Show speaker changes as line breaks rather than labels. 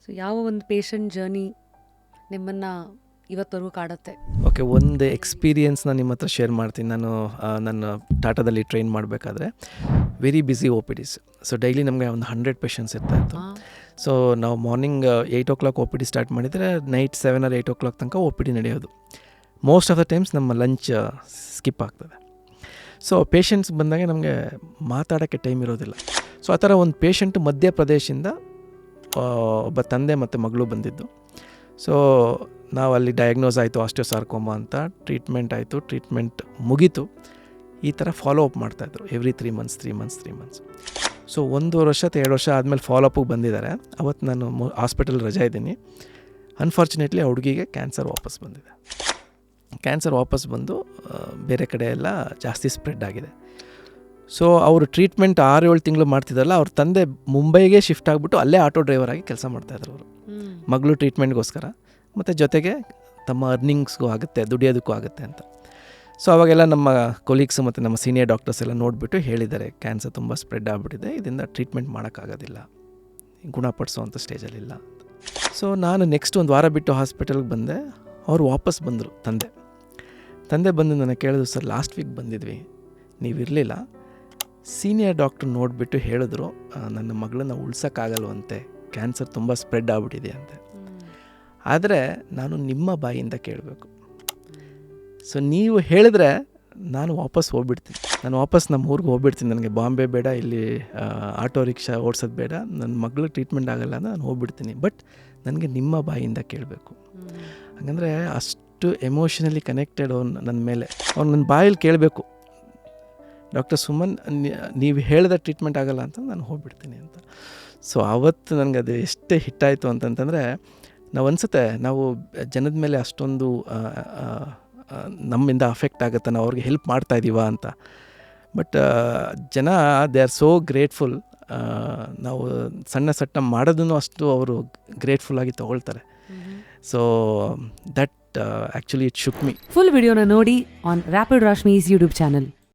So ಯಾವ ಒಂದು patient journey ನಿಮ್ಮನ್ನು ಇವತ್ತವರೆಗೂ ಕಾಡುತ್ತೆ?
ಓಕೆ, ಒಂದು ಎಕ್ಸ್ಪೀರಿಯನ್ಸ್ನ ನಿಮ್ಮ ಹತ್ರ ಶೇರ್ ಮಾಡ್ತೀನಿ. ನಾನು ನನ್ನ ಟಾಟಾದಲ್ಲಿ ಟ್ರೈನ್ ಮಾಡಬೇಕಾದ್ರೆ ವೆರಿ ಬ್ಯುಸಿ ಒ ಪಿ ಡಿಸ್. ಸೊ ಡೈಲಿ ನಮಗೆ ಒಂದು 100 ಪೇಷಂಟ್ಸ್ ಇರ್ತಾಯಿತ್ತು. ಸೊ ನಾವು morning 8 o'clock O P D start ಮಾಡಿದರೆ ನೈಟ್ 7 or 8 o'clock ತನಕ ಒ ಪಿ ಡಿ ನಡೆಯೋದು. ಮೋಸ್ಟ್ ಆಫ್ ದ ಟೈಮ್ಸ್ ನಮ್ಮ ಲಂಚ್ ಸ್ಕಿಪ್ ಆಗ್ತದೆ. ಸೊ ಪೇಷಂಟ್ಸ್ ಬಂದಾಗ ನಮಗೆ ಮಾತಾಡೋಕ್ಕೆ ಟೈಮ್ ಇರೋದಿಲ್ಲ. ಸೊ ಆ ಥರ ಒಂದು ಪೇಷಂಟ್ ಮಧ್ಯಪ್ರದೇಶದಿಂದ ಒಬ್ಬ ತಂದೆ ಮತ್ತು ಮಗಳು ಬಂದಿದ್ದು. ಸೊ ನಾವು ಅಲ್ಲಿ ಡಯಾಗ್ನೋಸ್ ಆಯಿತು ಆಸ್ಟಿಯೋಸಾರ್ಕೋಮಾ ಅಂತ, ಟ್ರೀಟ್ಮೆಂಟ್ ಆಯಿತು, ಟ್ರೀಟ್ಮೆಂಟ್ ಮುಗೀತು. ಈ ಥರ ಫಾಲೋ ಅಪ್ ಮಾಡ್ತಾಯಿದ್ರು ಎವ್ರಿ 3 months. ಸೊ 1 ವರ್ಷ 2 ವರ್ಷ ಆದಮೇಲೆ ಫಾಲೋ ಅಪ್ಪಿಗೆ ಬಂದಿದ್ದಾರೆ. ಅವತ್ತು ನಾನು ಹಾಸ್ಪಿಟಲ್ ರಜಾ ಇದ್ದೀನಿ. ಅನ್ಫಾರ್ಚುನೇಟ್ಲಿ ಆ ಹುಡುಗಿಗೆ ಕ್ಯಾನ್ಸರ್ ವಾಪಸ್ ಬಂದಿದೆ. ಕ್ಯಾನ್ಸರ್ ವಾಪಸ್ ಬಂದು ಬೇರೆ ಕಡೆ ಎಲ್ಲ ಜಾಸ್ತಿ ಸ್ಪ್ರೆಡ್ ಆಗಿದೆ. ಸೊ ಅವರು ಟ್ರೀಟ್ಮೆಂಟ್ 6-7 ತಿಂಗಳು ಮಾಡ್ತಿದ್ದಾರಲ್ಲ, ಅವ್ರ ತಂದೆ ಮುಂಬೈಗೆ ಶಿಫ್ಟ್ ಆಗಿಬಿಟ್ಟು ಅಲ್ಲೇ ಆಟೋ ಡ್ರೈವರ್ ಆಗಿ ಕೆಲಸ ಮಾಡ್ತಾಯಿದ್ರು ಅವರು. ಮಗಳು ಟ್ರೀಟ್ಮೆಂಟ್ಗೋಸ್ಕರ ಮತ್ತು ಜೊತೆಗೆ ತಮ್ಮ ಅರ್ನಿಂಗ್ಸ್ಗೂ ಆಗುತ್ತೆ, ದುಡಿಯೋದಕ್ಕೂ ಆಗುತ್ತೆ ಅಂತ. ಸೊ ಅವಾಗೆಲ್ಲ ನಮ್ಮ ಕೊಲೀಗ್ಸು ಮತ್ತು ನಮ್ಮ ಸೀನಿಯರ್ ಡಾಕ್ಟರ್ಸ್ ಎಲ್ಲ ನೋಡಿಬಿಟ್ಟು ಹೇಳಿದ್ದಾರೆ, ಕ್ಯಾನ್ಸರ್ ತುಂಬ ಸ್ಪ್ರೆಡ್ ಆಗಿಬಿಟ್ಟಿದೆ, ಇದರಿಂದ ಟ್ರೀಟ್ಮೆಂಟ್ ಮಾಡೋಕ್ಕಾಗೋದಿಲ್ಲ, ಗುಣಪಡಿಸೋವಂಥ ಸ್ಟೇಜಲ್ಲಿಲ್ಲ ಅಂತ. ಸೊ ನಾನು ನೆಕ್ಸ್ಟ್ 1 ವಾರ ಬಿಟ್ಟು ಹಾಸ್ಪಿಟಲ್ಗೆ ಬಂದೆ. ಅವ್ರು ವಾಪಸ್ ಬಂದರು. ತಂದೆ ಬಂದು ನನಗೆ ಕೇಳಿದ್ರು, ಸರ್ ಲಾಸ್ಟ್ ವೀಕ್ ಬಂದಿದ್ವಿ, ನೀವಿರಲಿಲ್ಲ. ಸೀನಿಯರ್ ಡಾಕ್ಟ್ರು ನೋಡಿಬಿಟ್ಟು ಹೇಳಿದ್ರು, ನನ್ನ ಮಗಳನ್ನ ಉಳ್ಸೋಕ್ಕಾಗಲ್ವಂತೆ, ಕ್ಯಾನ್ಸರ್ ತುಂಬ ಸ್ಪ್ರೆಡ್ ಆಗಿಬಿಟ್ಟಿದೆ ಅಂತೆ. ಆದರೆ ನಾನು ನಿಮ್ಮ ಬಾಯಿಯಿಂದ ಕೇಳಬೇಕು. ಸೊ ನೀವು ಹೇಳಿದ್ರೆ ನಾನು ವಾಪಸ್ ಹೋಗ್ಬಿಡ್ತೀನಿ, ನಾನು ವಾಪಸ್ ನಮ್ಮ ಊರಿಗೆ ಹೋಗ್ಬಿಡ್ತೀನಿ. ನನಗೆ ಬಾಂಬೆ ಬೇಡ, ಇಲ್ಲಿ ಆಟೋ ರಿಕ್ಷಾ ಓಡಿಸೋದು ಬೇಡ, ನನ್ನ ಮಗಳು ಟ್ರೀಟ್ಮೆಂಟ್ ಆಗೋಲ್ಲ ಅಂತ ನಾನು ಹೋಗ್ಬಿಡ್ತೀನಿ. ಬಟ್ ನನಗೆ ನಿಮ್ಮ ಬಾಯಿಯಿಂದ ಕೇಳಬೇಕು. ಹಾಗಂದರೆ ಅಷ್ಟು ಎಮೋಷನಲಿ ಕನೆಕ್ಟೆಡ್ ಅವ್ನು ನನ್ನ ಮೇಲೆ. ಅವ್ನು ನನ್ನ ಬಾಯಲ್ಲಿ ಕೇಳಬೇಕು, ಡಾಕ್ಟರ್ ಸುಮನ್ ನೀವು ಹೇಳಿದ ಟ್ರೀಟ್ಮೆಂಟ್ ಆಗೋಲ್ಲ ಅಂತ ನಾನು ಹೋಗ್ಬಿಡ್ತೀನಿ ಅಂತ. ಸೊ ಆವತ್ತು ನನಗೆ ಅದು ಎಷ್ಟು ಹಿಟ್ಟಾಯಿತು ಅಂತಂತಂದರೆ, ನಾವು ಅನಿಸುತ್ತೆ ನಾವು ಜನದ ಮೇಲೆ ಅಷ್ಟೊಂದು ನಮ್ಮಿಂದ ಅಫೆಕ್ಟ್ ಆಗುತ್ತೆ, ನಾವು ಅವ್ರಿಗೆ ಹೆಲ್ಪ್ ಮಾಡ್ತಾಯಿದ್ದೀವ ಅಂತ. ಬಟ್ ಜನ ದೇ ಆರ್ ಸೋ ಗ್ರೇಟ್ಫುಲ್. ನಾವು ಸಣ್ಣ ಮಾಡೋದನ್ನು ಅಷ್ಟು ಅವರು ಗ್ರೇಟ್ಫುಲ್ಲಾಗಿ ತೊಗೊಳ್ತಾರೆ. So that actually it shook me.
Full ವಿಡಿಯೋನ ನೋಡಿ on rapid Rashmi's YouTube channel.